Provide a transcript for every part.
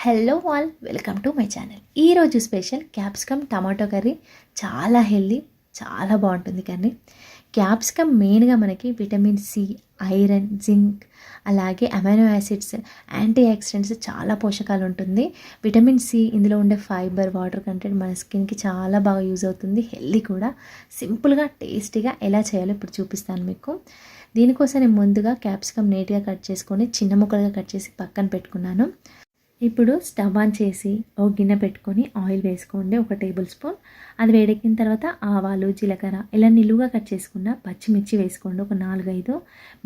Hello all, welcome to my channel. ఈరోజు special capsicum tomato curry. చాలా healthy, చాలా బాగుంటుంది కర్రీ. క్యాప్సికమ్ మెయిన్గా మనకి విటమిన్ సి, ఐరన్, జింక్, అలాగే అమైనో యాసిడ్స్, యాంటీ ఆక్సిడెంట్స్, చాలా పోషకాలు ఉంటుంది. విటమిన్ సి ఇందులో ఉండే ఫైబర్, వాటర్ కంటెంట్ మన స్కిన్కి చాలా బాగా యూజ్ అవుతుంది. హెల్దీ కూడా. సింపుల్గా టేస్టీగా ఎలా చేయాలో ఇప్పుడు చూపిస్తాను మీకు. దీనికోసం నేను ముందుగా క్యాప్సికమ్ నీట్గా కట్ చేసుకొని చిన్న ముక్కలుగా కట్ చేసి పక్కన పెట్టుకున్నాను. ఇప్పుడు స్టవ్ ఆన్ చేసి ఒక గిన్నె పెట్టుకొని ఆయిల్ వేసుకోండి, 1 టేబుల్ స్పూన్. అది వేడెక్కిన తర్వాత ఆవాలు, జీలకర్ర, ఇలా నిలువుగా కట్ చేసుకున్న పచ్చిమిర్చి వేసుకోండి, ఒక 4-5.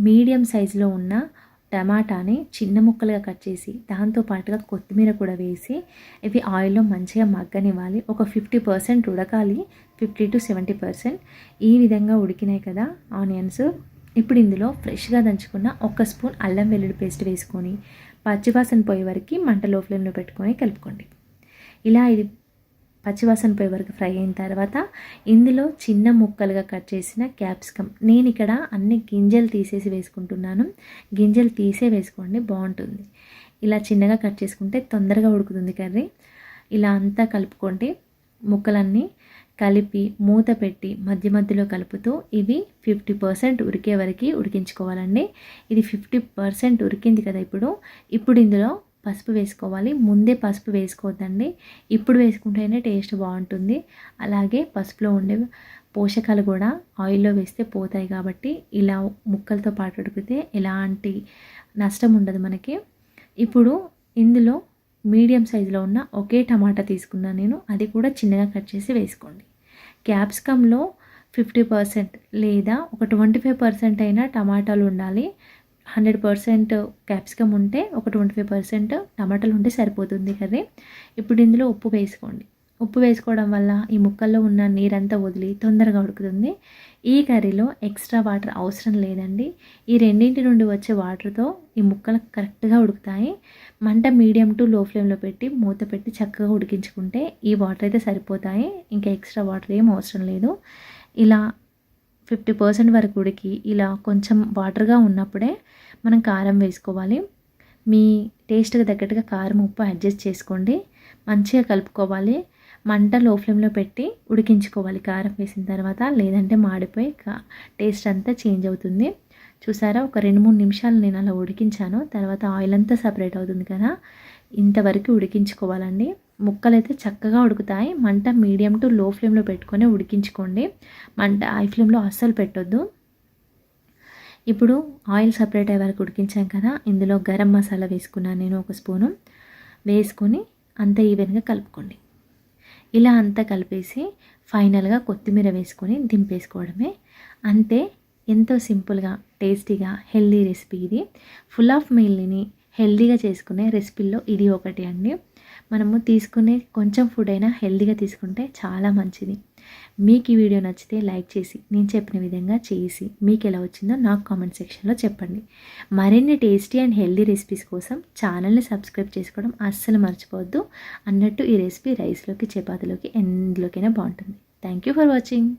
మీడియం సైజులో ఉన్న టమాటాని చిన్న ముక్కలుగా కట్ చేసి దాంతోపాటుగా కొత్తిమీర కూడా వేసి ఇవి ఆయిల్లో మంచిగా మగ్గనివ్వాలి. ఒక 50% ఉడకాలి, 50-70%. ఈ విధంగా ఉడికినాయి కదా ఆనియన్స్. ఇప్పుడు ఇందులో ఫ్రెష్గా దంచుకున్న 1 స్పూన్ అల్లం వెల్లుల్లి పేస్ట్ వేసుకొని పచ్చివాసన పోయే వరకు మంట లో ఫ్లేమ్లో పెట్టుకొని కలుపుకోండి. ఇలా ఇది పచ్చివాసన పోయే వరకు ఫ్రై అయిన తర్వాత ఇందులో చిన్న ముక్కలుగా కట్ చేసిన క్యాప్సికమ్, నేను ఇక్కడ అన్ని గింజలు తీసేసి వేసుకుంటున్నాను. గింజలు తీసే వేసుకోండి, బాగుంటుంది. ఇలా చిన్నగా కట్ చేసుకుంటే తొందరగా ఉడుకుతుంది కర్రీ. ఇలా అంతా కలుపుకోండి. ముక్కలన్నీ కలిపి మూత పెట్టి మధ్య మధ్యలో కలుపుతూ ఇవి 50% ఉడికే వరకు ఉడికించుకోవాలండి. ఇది 50% ఉడికింది కదా. ఇప్పుడు ఇందులో పసుపు వేసుకోవాలి. ముందే పసుపు వేసుకోవద్దండి, ఇప్పుడు వేసుకుంటేనే టేస్ట్ బాగుంటుంది. అలాగే పసుపులో ఉండే పోషకాలు కూడా ఆయిల్లో వేస్తే పోతాయి కాబట్టి ఇలా ముక్కలతో పాటు ఉడికితే ఎలాంటి నష్టం ఉండదు మనకి. ఇప్పుడు ఇందులో మీడియం సైజులో ఉన్న ఒకే టమాటా తీసుకున్నాను నేను, అది కూడా చిన్నగా కట్ చేసి వేసుకోండి. క్యాప్సికంలో 50% లేదా ఒక 25% అయినా టమాటాలు ఉండాలి. 100% క్యాప్సికమ్ ఉంటే ఒక 25% టమాటాలు ఉంటే సరిపోతుంది కర్రీ. ఇప్పుడు ఇందులో ఉప్పు వేసుకోండి. ఉప్పు వేసుకోవడం వల్ల ఈ ముక్కల్లో ఉన్న నీరంతా వదిలి తొందరగా ఉడుకుతుంది. ఈ కర్రీలో ఎక్స్ట్రా వాటర్ అవసరం లేదండి. ఈ రెండింటి నుండి వచ్చే వాటర్తో ఈ ముక్కలు కరెక్ట్గా ఉడుకుతాయి. మంట మీడియం టు లో ఫ్లేమ్లో పెట్టి మూత పెట్టి చక్కగా ఉడికించుకుంటే ఈ వాటర్ అయితే సరిపోతాయి. ఇంకా ఎక్స్ట్రా వాటర్ ఏం అవసరం లేదు. ఇలా 50% వరకు ఉడికి ఇలా కొంచెం వాటర్గా ఉన్నప్పుడే మనం కారం వేసుకోవాలి. మీ టేస్ట్కి తగ్గట్టుగా కారం, ఉప్పు అడ్జస్ట్ చేసుకోండి. మంచిగా కలుపుకోవాలి. మంట లో ఫ్లేమ్లో పెట్టి ఉడికించుకోవాలి కారం వేసిన తర్వాత, లేదంటే మాడిపోయి టేస్ట్ అంతా చేంజ్ అవుతుంది. చూసారా, ఒక 2-3 నిమిషాలు నేను అలా ఉడికించాను. తర్వాత ఆయిల్ అంతా సపరేట్ అవుతుంది కదా, ఇంతవరకు ఉడికించుకోవాలండి. ముక్కలు అయితే చక్కగా ఉడుకుతాయి. మంట మీడియం టు లో ఫ్లేమ్లో పెట్టుకొని ఉడికించుకోండి. మంట హై ఫ్లేమ్లో అస్సలు పెట్టొద్దు. ఇప్పుడు ఆయిల్ సపరేట్ అయ్యే వరకు ఉడికించాం కదా, ఇందులో గరం మసాలా వేసుకున్నాను నేను 1 స్పూను. వేసుకొని అంత ఈవెన్గా కలుపుకోండి. ఇలా అంతా కలిపేసి ఫైనల్గా కొత్తిమీర వేసుకొని దింపేసుకోవడమే. అంతే, ఎంతో సింపుల్గా టేస్టీగా హెల్దీ రెసిపీ ఇది. ఫుల్ ఆఫ్ మీల్ని హెల్దీగా చేసుకునే రెసిపీల్లో ఇది ఒకటి అండి. మనము తీసుకునే కొంచెం ఫుడ్ అయినా హెల్దీగా తీసుకుంటే చాలా మంచిది. మీకు ఈ వీడియో నచ్చితే లైక్ చేసి నేను చెప్పిన విధంగా చేసి మీకు ఎలా వచ్చిందో నాకు కామెంట్ సెక్షన్లో చెప్పండి. మరిన్ని టేస్టీ అండ్ హెల్దీ రెసిపీస్ కోసం ఛానల్ని సబ్స్క్రైబ్ చేసుకోవడం అస్సలు మర్చిపోవద్దు. అన్నట్టు ఈ రెసిపీ రైస్లోకి, చపాతీలోకి, ఎందులోకైనా బాగుంటుంది. Thank you for watching.